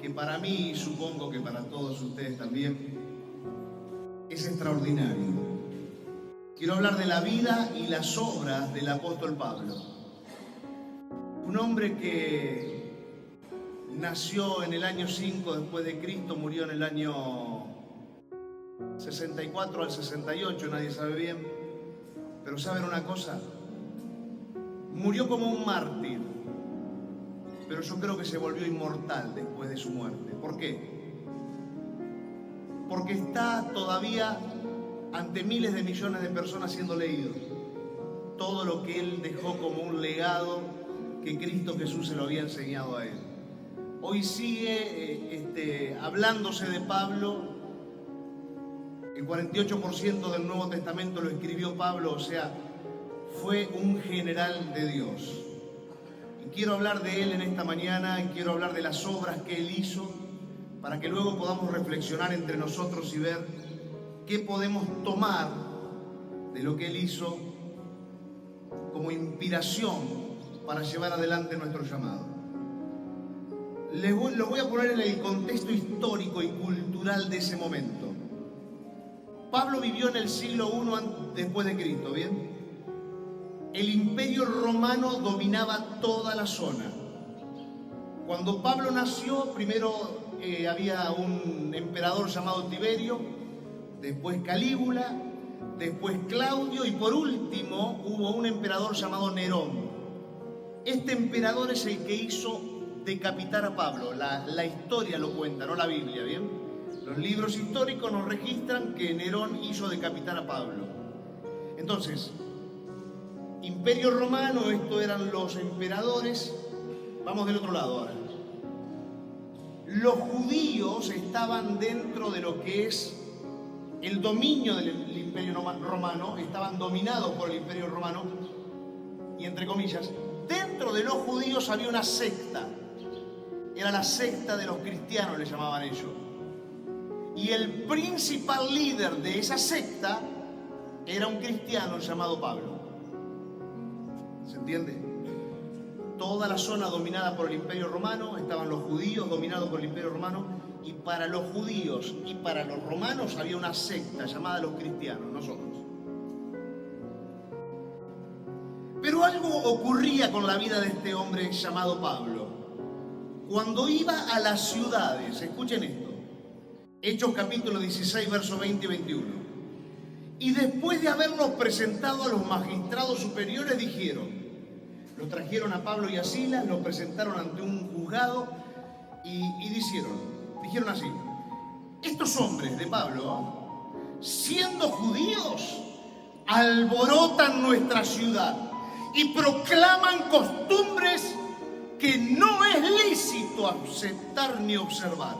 que para mí, y supongo que para todos ustedes también, es extraordinario. Quiero hablar de la vida y las obras del apóstol Pablo. Un hombre que nació en el año 5 después de Cristo, murió en el año 64 al 68, nadie sabe bien. Pero ¿saben una cosa? Murió como un mártir, pero yo creo que se volvió inmortal después de su muerte. ¿Por qué? Porque está todavía ante miles de millones de personas siendo leído. Todo lo que él dejó como un legado que Cristo Jesús se lo había enseñado a él. Hoy sigue hablándose de Pablo. El 48% del Nuevo Testamento lo escribió Pablo, o sea, fue un general de Dios. Y quiero hablar de él en esta mañana, y quiero hablar de las obras que él hizo, para que luego podamos reflexionar entre nosotros y ver qué podemos tomar de lo que él hizo como inspiración para llevar adelante nuestro llamado. Los voy a poner en el contexto histórico y cultural de ese momento. Pablo vivió en el siglo I después de Cristo, ¿bien? El imperio romano dominaba toda la zona. Cuando Pablo nació, primero había un emperador llamado Tiberio, después Calígula, después Claudio y por último hubo un emperador llamado Nerón. Este emperador es el que hizo decapitar a Pablo. La historia lo cuenta, no la Biblia, ¿bien? Los libros históricos nos registran que Nerón hizo decapitar a Pablo. Entonces, Imperio Romano, estos eran los emperadores. Vamos del otro lado ahora. Los judíos estaban dentro de lo que es el dominio del Imperio Romano, estaban dominados por el Imperio Romano, y entre comillas, dentro de los judíos había una secta. Era la secta de los cristianos, le llamaban ellos. Y el principal líder de esa secta era un cristiano llamado Pablo. ¿Se entiende? Toda la zona dominada por el Imperio Romano, estaban los judíos dominados por el Imperio Romano, y para los judíos y para los romanos había una secta llamada los cristianos, nosotros. Pero algo ocurría con la vida de este hombre llamado Pablo. Cuando iba a las ciudades, escuchen esto, Hechos capítulo 16, versos 20 y 21. Y después de haberlos presentado a los magistrados superiores, los trajeron a Pablo y a Silas, los presentaron ante un juzgado y dijeron así: estos hombres de Pablo, siendo judíos, alborotan nuestra ciudad y proclaman costumbres que no es lícito aceptar ni observar,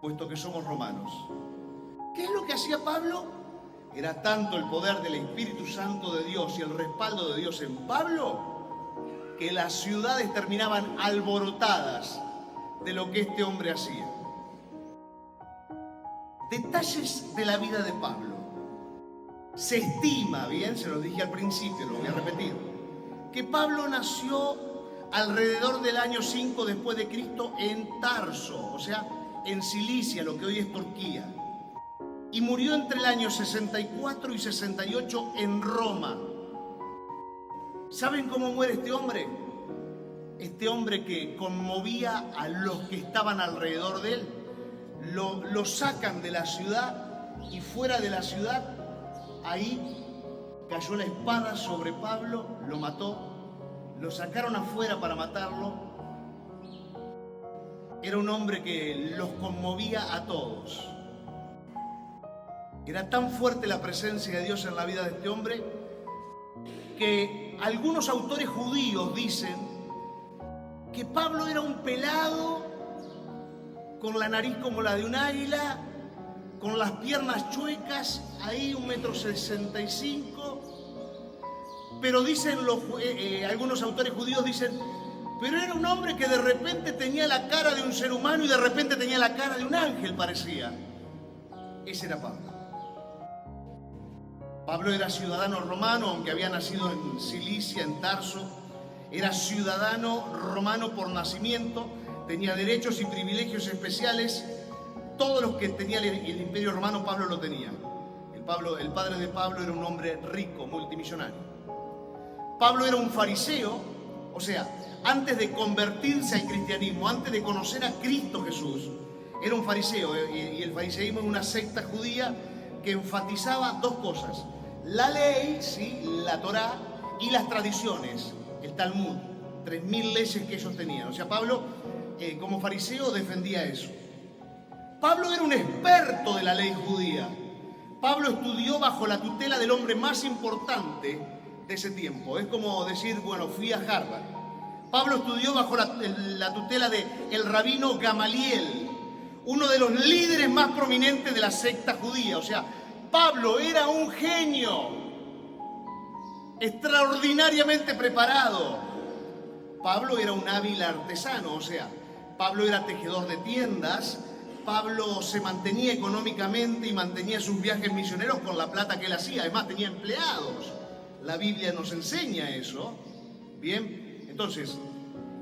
puesto que somos romanos. ¿Qué es lo que hacía Pablo? Era tanto el poder del Espíritu Santo de Dios y el respaldo de Dios en Pablo, que las ciudades terminaban alborotadas de lo que este hombre hacía. Detalles de la vida de Pablo. Se estima, bien, se los dije al principio, lo voy a repetir, que Pablo nació alrededor del año 5 después de Cristo en Tarso, o sea, en Cilicia, lo que hoy es Turquía. Y murió entre el año 64 y 68 en Roma. ¿Saben cómo muere este hombre? Este hombre que conmovía a los que estaban alrededor de él. Lo sacan de la ciudad y fuera de la ciudad, ahí cayó la espada sobre Pablo, lo mató, lo sacaron afuera para matarlo. Era un hombre que los conmovía a todos. Era tan fuerte la presencia de Dios en la vida de este hombre que algunos autores judíos dicen que Pablo era un pelado con la nariz como la de un águila, con las piernas chuecas, ahí 1,65 m. Pero dicen algunos autores judíos dicen, pero era un hombre que de repente tenía la cara de un ser humano y de repente tenía la cara de un ángel, parecía. Ese era Pablo. Pablo era ciudadano romano, aunque había nacido en Cilicia, en Tarso, era ciudadano romano por nacimiento, tenía derechos y privilegios especiales. Todos los que tenía el Imperio Romano, Pablo lo tenía. El padre de Pablo era un hombre rico, multimillonario. Pablo era un fariseo, o sea, antes de convertirse al cristianismo, antes de conocer a Cristo Jesús, era un fariseo. Y el fariseísmo es una secta judía que enfatizaba dos cosas: la ley, ¿sí?, la Torá, y las tradiciones, el Talmud, 3000 leyes que ellos tenían. O sea, Pablo, como fariseo, defendía eso. Pablo era un experto de la ley judía. Pablo estudió bajo la tutela del hombre más importante de ese tiempo. Es como decir, bueno, fui a Harvard. Pablo estudió bajo la tutela del rabino Gamaliel, uno de los líderes más prominentes de la secta judía. O sea, Pablo era un genio, extraordinariamente preparado. Pablo era un hábil artesano, o sea, Pablo era tejedor de tiendas. Pablo se mantenía económicamente y mantenía sus viajes misioneros con la plata que él hacía. Además, tenía empleados. La Biblia nos enseña eso. Bien, entonces,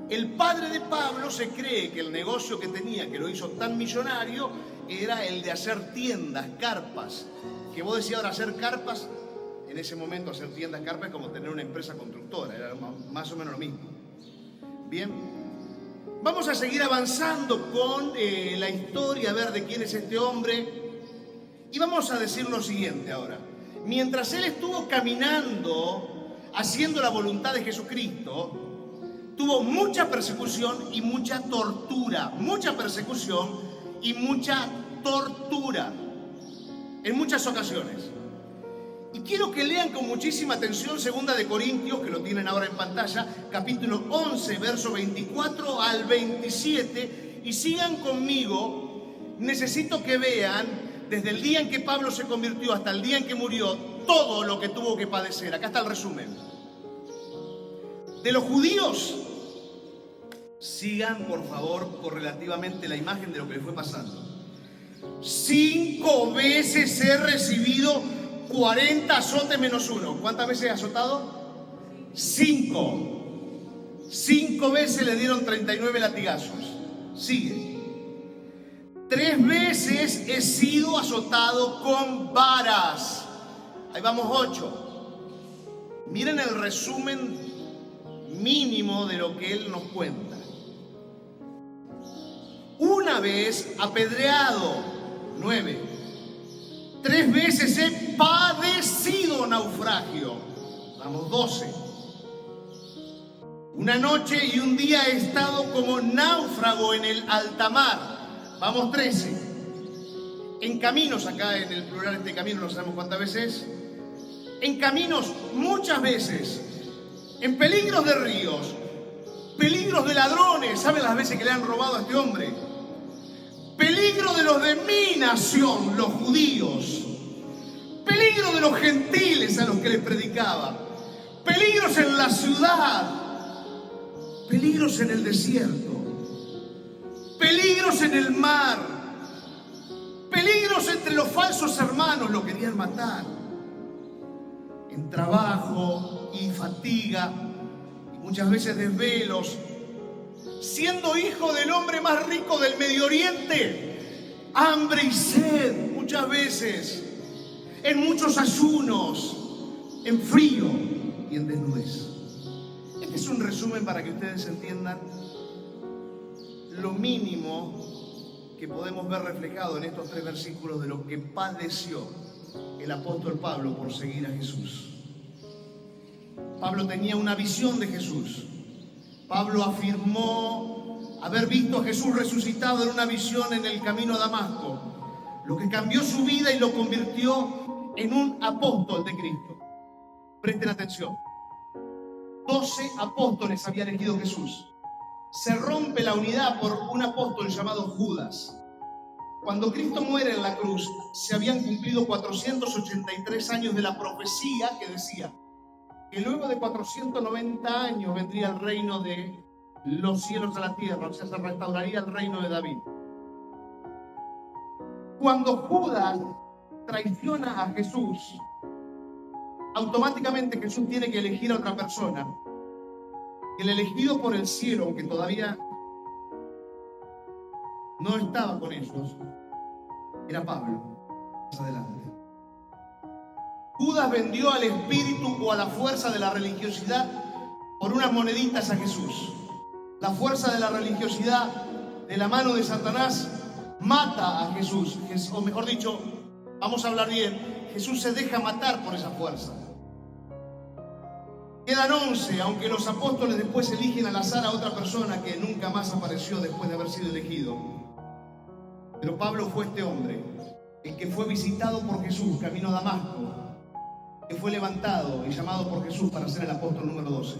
el padre de Pablo se cree que el negocio que tenía, que lo hizo tan millonario, era el de hacer tiendas, carpas. Que vos decías ahora, hacer carpas, en ese momento hacer tiendas, carpas, es como tener una empresa constructora, era más o menos lo mismo. Bien. Vamos a seguir avanzando con la historia, a ver de quién es este hombre. Y vamos a decir lo siguiente ahora. Mientras él estuvo caminando, haciendo la voluntad de Jesucristo, tuvo mucha persecución y mucha tortura. Mucha persecución y mucha tortura. En muchas ocasiones. Y quiero que lean con muchísima atención 2 de Corintios, que lo tienen ahora en pantalla, capítulo 11, verso 24 al 27, y sigan conmigo. Necesito que vean, desde el día en que Pablo se convirtió hasta el día en que murió, todo lo que tuvo que padecer. Acá está el resumen. De los judíos, sigan por favor correlativamente la imagen de lo que le fue pasando. 5 veces he recibido 40 azotes menos 1. ¿Cuántas veces he azotado? 5. 5 veces le dieron 39 latigazos. Sigue. 3 veces he sido azotado con varas. Ahí vamos 8. Miren el resumen mínimo de lo que él nos cuenta. Una vez apedreado. 9. 3 veces he padecido naufragio. Vamos, 12. Una noche y un día he estado como náufrago en el alta mar. Vamos, 13. En caminos, acá en el plural este camino no sabemos cuántas veces. En caminos muchas veces. En peligros de ríos. Peligros de ladrones. ¿Saben las veces que le han robado a este hombre? Peligro de los de mi nación, los judíos. Peligro de los gentiles a los que le predicaba. Peligros en la ciudad. Peligros en el desierto. Peligros en el mar. Peligros entre los falsos hermanos, lo querían matar. En trabajo y fatiga, y muchas veces desvelos. Siendo hijo del hombre más rico del Medio Oriente, hambre y sed muchas veces, en muchos ayunos, en frío y en desnudez. Este es un resumen para que ustedes entiendan lo mínimo que podemos ver reflejado en estos 3 versículos de lo que padeció el apóstol Pablo por seguir a Jesús. Pablo tenía una visión de Jesús. Pablo afirmó haber visto a Jesús resucitado en una visión en el camino a Damasco, lo que cambió su vida y lo convirtió en un apóstol de Cristo. Presten atención. 12 apóstoles había elegido Jesús. Se rompe la unidad por un apóstol llamado Judas. Cuando Cristo muere en la cruz, se habían cumplido 483 años de la profecía que decía que luego de 490 años vendría el reino de los cielos a la tierra, o sea, se restauraría el reino de David. Cuando Judas traiciona a Jesús, automáticamente Jesús tiene que elegir a otra persona. El elegido por el cielo, aunque todavía no estaba con ellos, era Pablo. Más adelante. Judas vendió al espíritu o a la fuerza de la religiosidad por unas moneditas a Jesús. La fuerza de la religiosidad de la mano de Satanás mata a Jesús, o mejor dicho, vamos a hablar bien, Jesús se deja matar por esa fuerza. Quedan 11, aunque los apóstoles después eligen al azar a otra persona que nunca más apareció después de haber sido elegido. Pero Pablo fue este hombre, el que fue visitado por Jesús camino a Damasco, que fue levantado y llamado por Jesús para ser el apóstol número 12.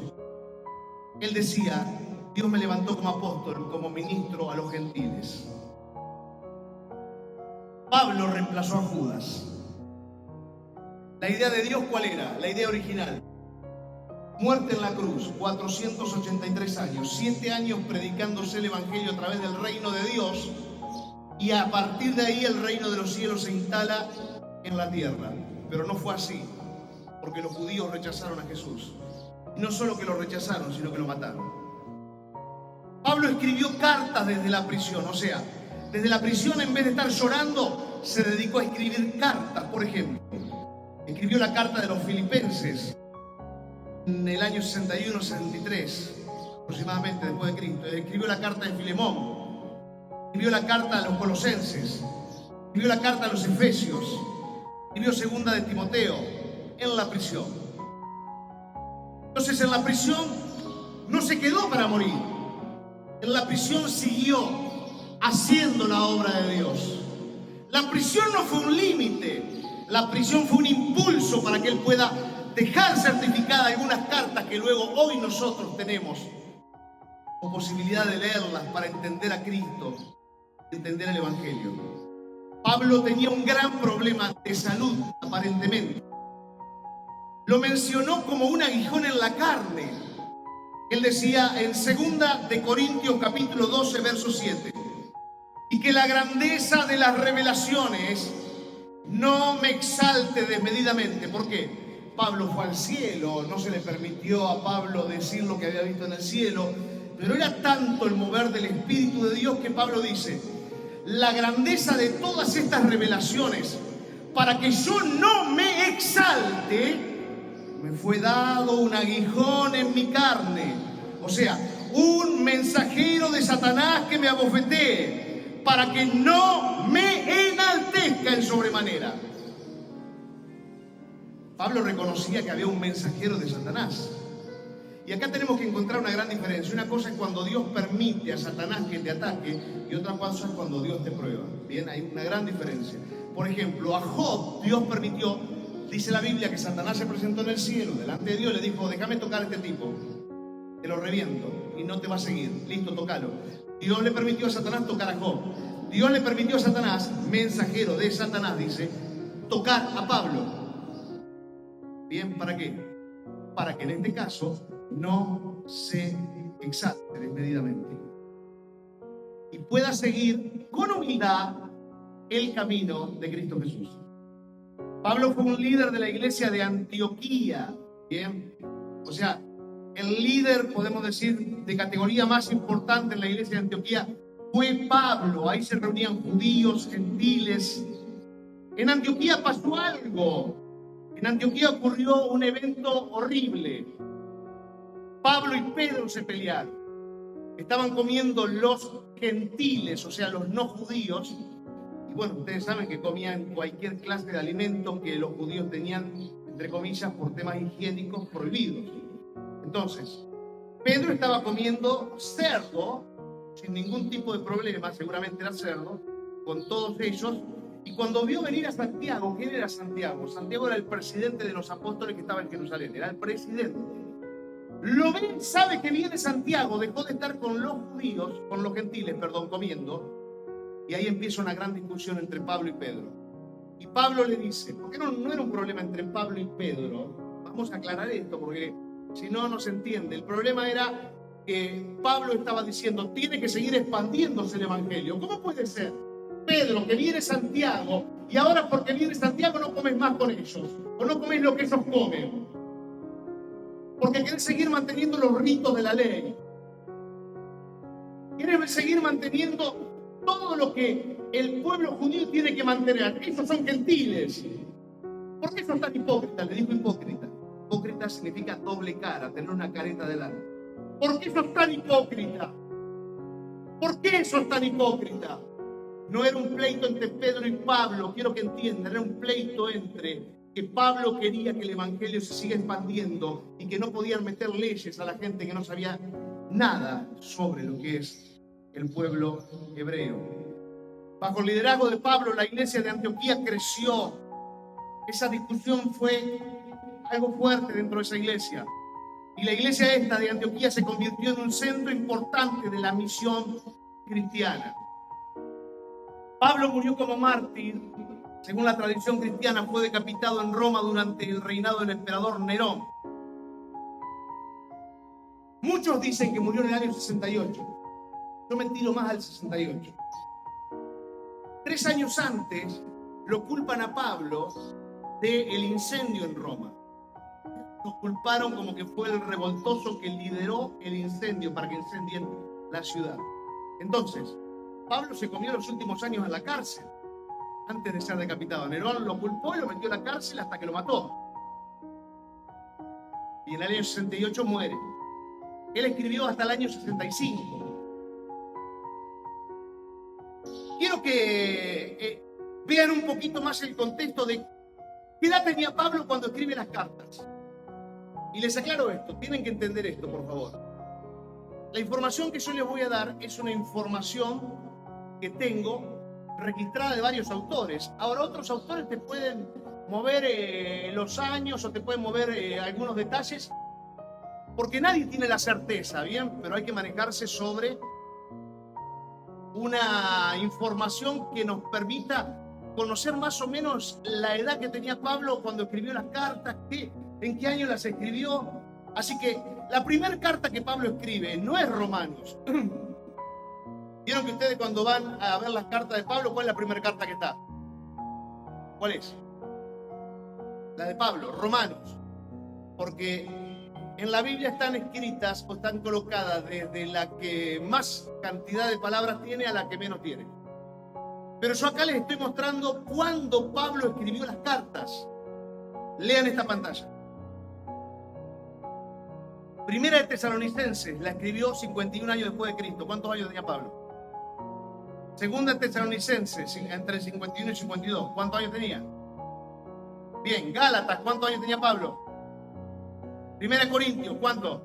Él decía: Dios me levantó como apóstol, como ministro a los gentiles. Pablo reemplazó a Judas. La idea de Dios, ¿cuál era? La idea original. Muerte en la cruz, 483 años, 7 años predicándose el evangelio a través del reino de Dios, y a partir de ahí el reino de los cielos se instala en la tierra. Pero no fue así, porque los judíos rechazaron a Jesús. Y no solo que lo rechazaron, sino que lo mataron. Pablo escribió cartas desde la prisión, o sea, desde la prisión, en vez de estar llorando, se dedicó a escribir cartas. Por ejemplo, escribió la carta de los Filipenses en el año 61-63, aproximadamente después de Cristo. Escribió la carta de Filemón, escribió la carta a los Colosenses, escribió la carta a los Efesios, escribió segunda de Timoteo, en la prisión. Entonces, en la prisión no se quedó para morir. En la prisión siguió haciendo la obra de Dios. La prisión no fue un límite, la prisión fue un impulso para que él pueda dejar certificadas algunas cartas que luego hoy nosotros tenemos con posibilidad de leerlas para entender a Cristo, entender el Evangelio. Pablo tenía un gran problema de salud, aparentemente. Lo mencionó como un aguijón en la carne. Él decía en 2 de Corintios capítulo 12, verso 7, y que la grandeza de las revelaciones no me exalte desmedidamente. ¿Por qué? Pablo fue al cielo, no se le permitió a Pablo decir lo que había visto en el cielo, pero era tanto el mover del Espíritu de Dios que Pablo dice: la grandeza de todas estas revelaciones, para que yo no me exalte, me fue dado un aguijón en mi carne, o sea, un mensajero de Satanás que me abofetee, para que no me enaltezca en sobremanera. Pablo reconocía que había un mensajero de Satanás. Y acá tenemos que encontrar una gran diferencia. Una cosa es cuando Dios permite a Satanás que te ataque, y otra cosa es cuando Dios te prueba. Bien, hay una gran diferencia. Por ejemplo, a Job Dios permitió, dice la Biblia, que Satanás se presentó en el cielo delante de Dios, le dijo: déjame tocar a este tipo, te lo reviento y no te va a seguir, listo, tócalo. Dios le permitió a Satanás tocar a Job. Dios le permitió a Satanás, mensajero de Satanás, dice, tocar a Pablo. Bien, ¿para qué? Para que en este caso no se exalte desmedidamente y pueda seguir con humildad el camino de Cristo Jesús. Pablo fue un líder de la iglesia de Antioquía, bien, o sea, el líder, podemos decir, de categoría más importante en la iglesia de Antioquía fue Pablo. Ahí se reunían judíos, gentiles. En Antioquía pasó algo. En Antioquía ocurrió un evento horrible. Pablo y Pedro se pelearon. Estaban comiendo los gentiles, o sea, los no judíos. Y bueno, ustedes saben que comían cualquier clase de alimento que los judíos tenían, entre comillas, por temas higiénicos prohibidos. Entonces, Pedro estaba comiendo cerdo, sin ningún tipo de problema, seguramente era cerdo, con todos ellos. Y cuando vio venir a Santiago, ¿quién era Santiago? Santiago era el presidente de los apóstoles que estaba en Jerusalén, era el presidente. Lo ve, sabe que viene Santiago, dejó de estar con los judíos, con los gentiles, comiendo, y ahí empieza una gran discusión entre Pablo y Pedro. Y Pablo le dice, porque no era un problema entre Pablo y Pedro, vamos a aclarar esto, porque si no, no se entiende. El problema era que Pablo estaba diciendo, tiene que seguir expandiéndose el evangelio. ¿Cómo puede ser, Pedro, que viene Santiago, y ahora porque viene Santiago no comes más con ellos, o no comes lo que ellos comen? porque querés seguir manteniendo los ritos de la ley. Querés seguir manteniendo todo lo que el pueblo judío tiene que mantener. Esos son gentiles. ¿Por qué sos tan hipócrita? Le dijo hipócrita. Hipócrita significa doble cara, tener una careta delante. ¿Por qué sos tan hipócrita? ¿Por qué sos tan hipócrita? No era un pleito entre Pedro y Pablo, quiero que entiendan, era un pleito entre que Pablo quería que el evangelio se siga expandiendo y que no podían meter leyes a la gente que no sabía nada sobre lo que es el pueblo hebreo. Bajo el liderazgo de Pablo, la iglesia de Antioquía creció. Esa discusión fue algo fuerte dentro de esa iglesia. Y la iglesia esta de Antioquía se convirtió en un centro importante de la misión cristiana. Pablo murió como mártir. Según la tradición cristiana, fue decapitado en Roma durante el reinado del emperador Nerón. Muchos dicen que murió en el año 68. Yo me tiro más al 68. 3 años antes lo culpan a Pablo del incendio en Roma. Lo culparon como que fue el revoltoso que lideró el incendio para que incendien la ciudad. Entonces, Pablo se comió los últimos años en la cárcel antes de ser decapitado. Nerón lo culpó y lo metió en la cárcel hasta que lo mató. Y en el año 68 muere. Él escribió hasta el año 65. Quiero que vean un poquito más el contexto de qué edad tenía Pablo cuando escribe las cartas. Y les aclaro esto, tienen que entender esto, por favor. La información que yo les voy a dar es una información que tengo registrada de varios autores. Ahora, otros autores te pueden mover los años o te pueden mover algunos detalles, porque nadie tiene la certeza, ¿bien? Pero hay que manejarse sobre una información que nos permita conocer más o menos la edad que tenía Pablo cuando escribió las cartas, en qué año las escribió. Así que la primera carta que Pablo escribe no es Romanos. Vieron que ustedes cuando van a ver las cartas de Pablo, ¿cuál es la primera carta que está? ¿Cuál es? La de Pablo, Romanos. Porque en la Biblia están escritas o están colocadas desde la que más cantidad de palabras tiene a la que menos tiene. Pero yo acá les estoy mostrando cuándo Pablo escribió las cartas. Lean esta pantalla. Primera de Tesalonicenses la escribió 51 años después de Cristo. ¿Cuántos años tenía Pablo? Segunda de Tesalonicenses, entre 51 y 52. ¿Cuántos años tenía? Bien, Gálatas, ¿cuántos años tenía Pablo? Primera de Corintios, ¿cuánto?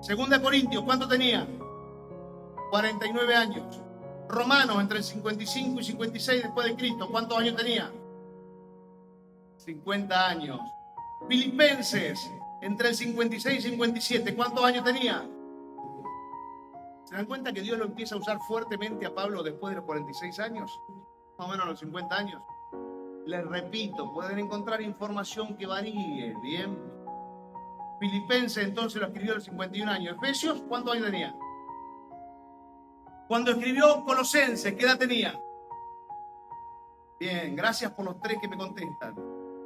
Segunda de Corintios, ¿cuánto tenía? 49 años. Romanos, entre el 55 y 56 después de Cristo, ¿cuántos años tenía? 50 años. Filipenses, entre el 56 y 57, ¿cuántos años tenía? ¿Se dan cuenta que Dios lo empieza a usar fuertemente a Pablo después de los 46 años? Más o menos a los 50 años. Les repito, pueden encontrar información que varíe, ¿bien? Filipenses entonces lo escribió a los 51 años. Efesios, ¿cuántos años tenía? Cuando escribió Colosenses, ¿qué edad tenía? Bien, gracias por los 3 que me contestan.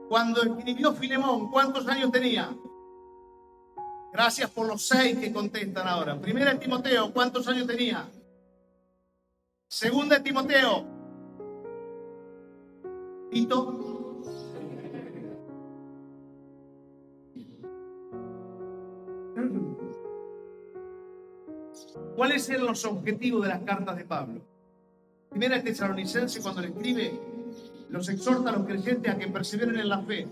Cuando escribió Filemón, ¿cuántos años tenía? Gracias por los 6 que contestan ahora. Primera de Timoteo, ¿cuántos años tenía? Segunda de Timoteo. Tito. ¿Cuáles eran los objetivos de las cartas de Pablo? Primera de Tesalonicenses, cuando le escribe, los exhorta a los creyentes a que perseveren en la fe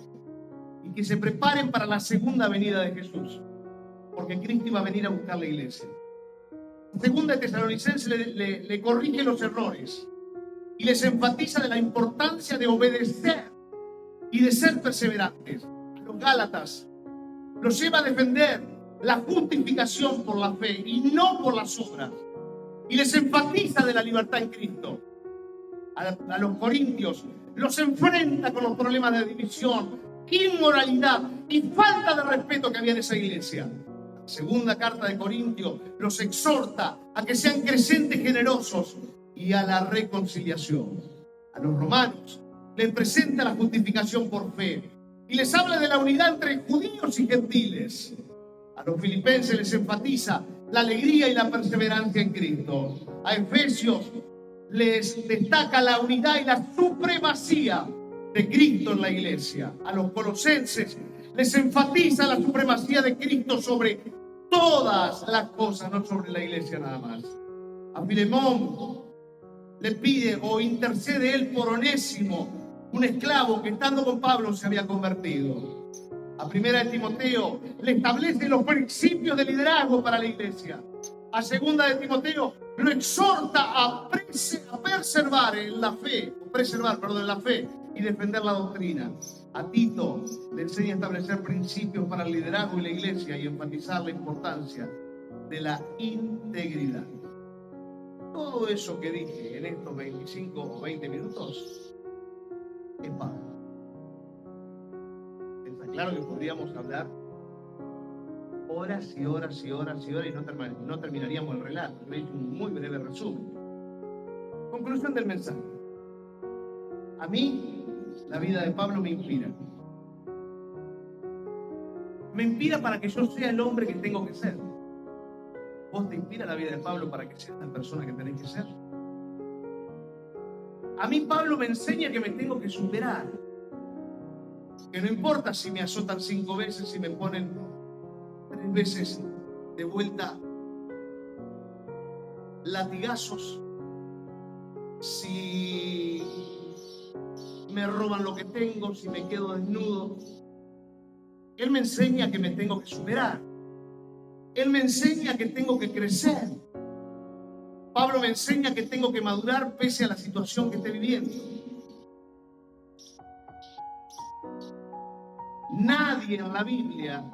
y que se preparen para la segunda venida de Jesús, porque Cristo iba a venir a buscar la iglesia. Segunda de Tesalonicenses le corrige los errores y les enfatiza de la importancia de obedecer y de ser perseverantes. A los Gálatas los lleva a defender la justificación por la fe y no por las obras, y les enfatiza de la libertad en Cristo. A los Corintios los enfrenta con los problemas de división, inmoralidad y falta de respeto que había en esa iglesia. Segunda carta de Corintios los exhorta a que sean creyentes generosos y a la reconciliación. A los romanos les presenta la justificación por fe, y les habla de la unidad entre judíos y gentiles. A los filipenses les enfatiza la alegría y la perseverancia en Cristo. A Efesios les destaca la unidad y la supremacía de Cristo en la iglesia. A los colosenses les enfatiza la supremacía de Cristo sobre todas las cosas, no sobre la iglesia nada más. A Filemón le pide o intercede él por Onésimo, un esclavo que estando con Pablo se había convertido. A Primera de Timoteo le establece los principios de liderazgo para la iglesia. A Segunda de Timoteo lo exhorta a preservar en la fe y defender la doctrina. A Tito le enseña a establecer principios para el liderazgo y la iglesia y enfatizar la importancia de la integridad. Todo eso que dije en estos 25 o 20 minutos es Pablo. Está claro que podríamos hablar horas y horas y horas y horas y no terminaríamos el relato. Yo hice un muy breve resumen. Conclusión del mensaje. A mí, la vida de Pablo me inspira. Me inspira para que yo sea el hombre que tengo que ser. ¿Vos te inspira la vida de Pablo para que seas la persona que tenés que ser? A mí Pablo me enseña que me tengo que superar. Que no importa si me azotan 5 veces, si me ponen 3 veces de vuelta latigazos, si me roban lo que tengo, si me quedo desnudo. Él me enseña que me tengo que superar. Él me enseña que tengo que crecer. Pablo me enseña que tengo que madurar pese a la situación que esté viviendo. Nadie en la Biblia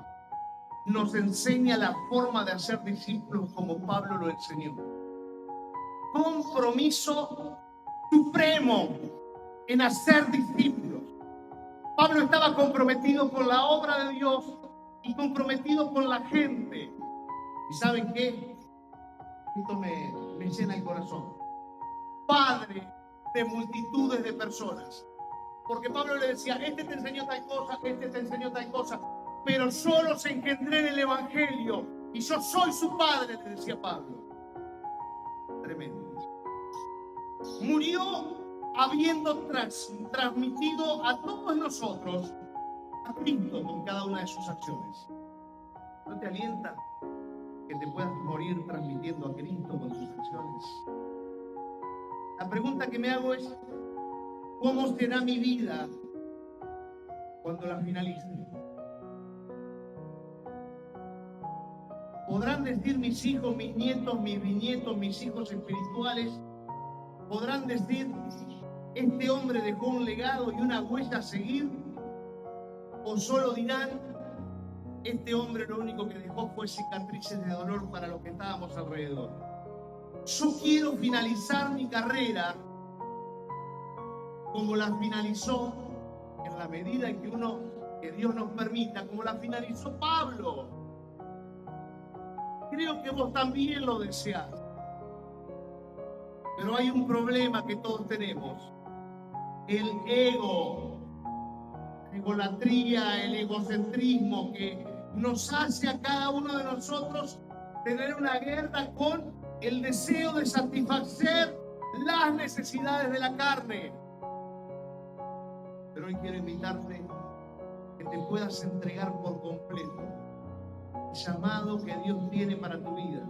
nos enseña la forma de hacer discípulos como Pablo lo enseñó. Compromiso supremo en hacer discípulos. Pablo estaba comprometido con la obra de Dios y comprometido con la gente. ¿Y saben qué? Esto me llena el corazón. Padre de multitudes de personas. Porque Pablo le decía, este te enseñó tal cosa, este te enseñó tal cosa, pero yo los engendré en el Evangelio y yo soy su padre, le decía Pablo. Tremendo. Murió habiendo transmitido a todos nosotros a Cristo con cada una de sus acciones. ¿No te alienta que te puedas morir transmitiendo a Cristo con tus acciones? La pregunta que me hago es, ¿cómo será mi vida cuando la finalice? ¿Podrán decir mis hijos, mis nietos, mis bisnietos, mis hijos espirituales? ¿Podrán decir, este hombre dejó un legado y una huella a seguir? ¿O solo dirán, este hombre lo único que dejó fue cicatrices de dolor para los que estábamos alrededor? Yo quiero finalizar mi carrera como la finalizó, en la medida en que Dios nos permita, como la finalizó Pablo. Creo que vos también lo deseás. Pero hay un problema que todos tenemos. El ego, la egolatría, el egocentrismo que nos hace a cada uno de nosotros tener una guerra con el deseo de satisfacer las necesidades de la carne. Pero hoy quiero invitarte que te puedas entregar por completo el llamado que Dios tiene para tu vida.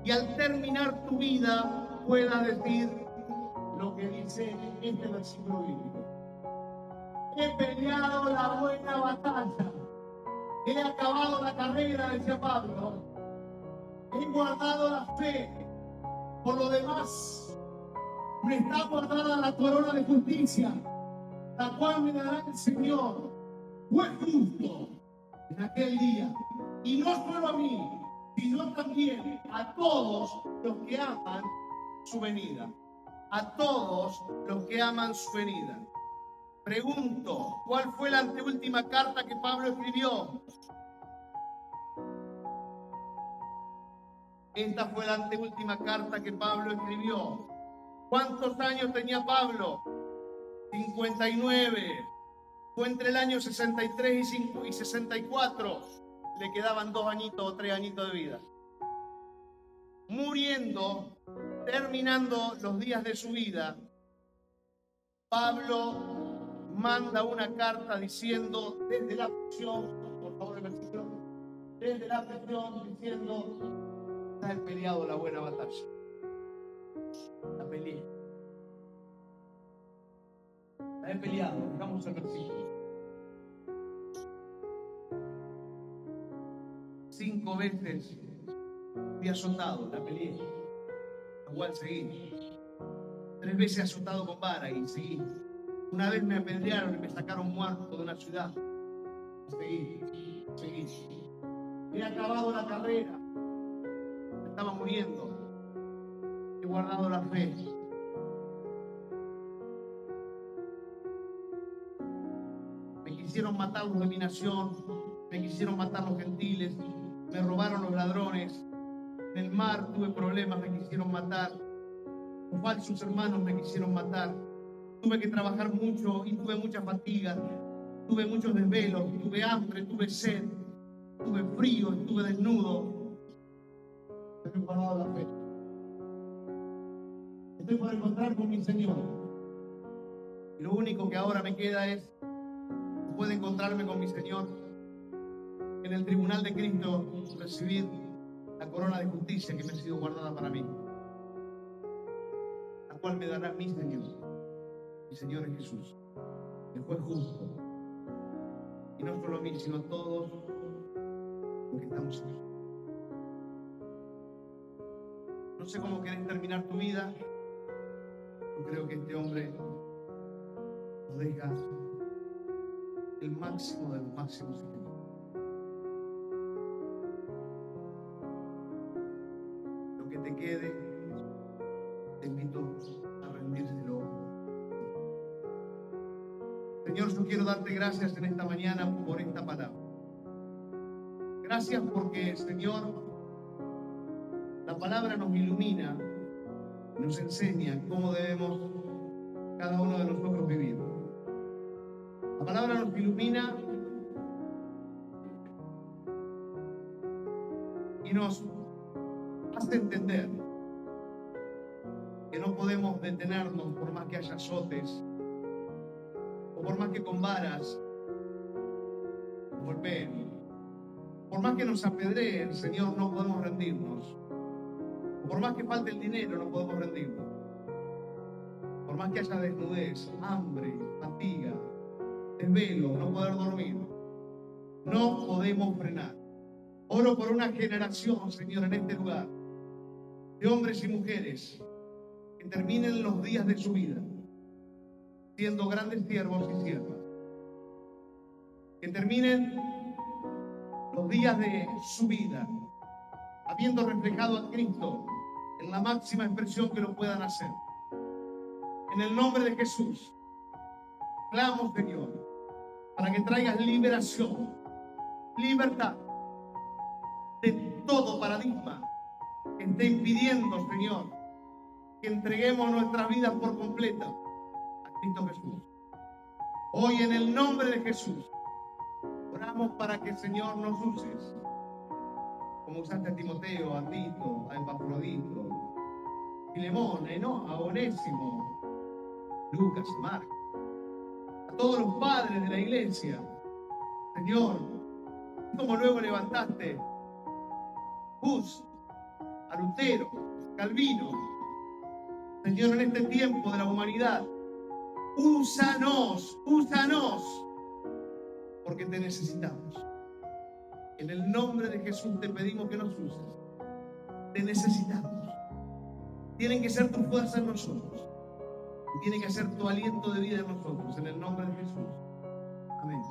Y al terminar tu vida puedas decir lo que dice este versículo bíblico. He peleado la buena batalla. He acabado la carrera, decía Pablo. He guardado la fe. Por lo demás, me está guardada la corona de justicia, la cual me dará el Señor, juez justo, en aquel día. Y no solo a mí, sino también a todos los que aman su venida. A todos los que aman su venida. Pregunto, ¿cuál fue la anteúltima carta que Pablo escribió? Esta fue la anteúltima carta que Pablo escribió. ¿Cuántos años tenía Pablo? 59. Fue entre el año 63 y 64, le quedaban 2 añitos o 3 añitos de vida. Muriendo, terminando los días de su vida, Pablo manda una carta diciendo desde la prisión, por favor el versículo, desde la prisión diciendo: he peleado la buena batalla, la peleé, la he peleado. Dejamos el versículo. 5 veces fui azotado, la peleé, igual seguí. 3 veces azotado con vara y seguí. Una vez me apedrearon y me sacaron muerto de una ciudad. Seguí. He acabado la carrera. Me estaba muriendo. He guardado la fe. Me quisieron matar los de mi nación. Me quisieron matar los gentiles. Me robaron los ladrones. En el mar tuve problemas, me quisieron matar. Los falsos hermanos me quisieron matar. Tuve que trabajar mucho y tuve mucha fatiga. Tuve muchos desvelos, tuve hambre, tuve sed, tuve frío, estuve desnudo. Estoy guardado la fe. Estoy por encontrar con mi Señor. Y lo único que ahora me queda es poder encontrarme con mi Señor en el tribunal de Cristo, recibir la corona de justicia que me ha sido guardada para mí, la cual me dará mi Señor es Jesús, el juez justo, y no solo a mí, sino a todos los que estamos aquí. No sé cómo querés terminar tu vida. Yo creo que este hombre nos deja el máximo de los máximos. Lo que te quede, te invito a rendírselo. Señor, yo quiero darte gracias en esta mañana por esta palabra. Gracias porque, Señor, la palabra nos ilumina, nos enseña cómo debemos cada uno de nosotros vivir. La palabra nos ilumina y nos hace entender que no podemos detenernos por más que haya azotes o por más que con varas nos golpeen, por más que nos apedreen, Señor, no podemos rendirnos. Por más que falte el dinero, no podemos rendirnos. Por más que haya desnudez, hambre, fatiga, desvelo, no poder dormir, no podemos frenar. Oro por una generación, Señor, en este lugar, de hombres y mujeres que terminen los días de su vida siendo grandes siervos y siervas. Que terminen los días de su vida habiendo reflejado a Cristo en la máxima expresión que lo puedan hacer. En el nombre de Jesús, clamo, Señor, para que traigas liberación, libertad de todo paradigma que esté impidiendo, Señor, que entreguemos nuestras vidas por completa a Cristo Jesús. Hoy, en el nombre de Jesús, oramos para que, Señor, nos uses como usaste a Timoteo, a Tito, a Epafrodito, Filemón, a Onésimo, Lucas, Marcos, a todos los padres de la iglesia. Señor, como luego levantaste Hus, a Lutero, Calvino, Señor, en este tiempo de la humanidad, úsanos, porque te necesitamos. En el nombre de Jesús te pedimos que nos uses. Te necesitamos. Tienen que ser tu fuerza en nosotros. Y tiene que ser tu aliento de vida en nosotros. En el nombre de Jesús. Amén.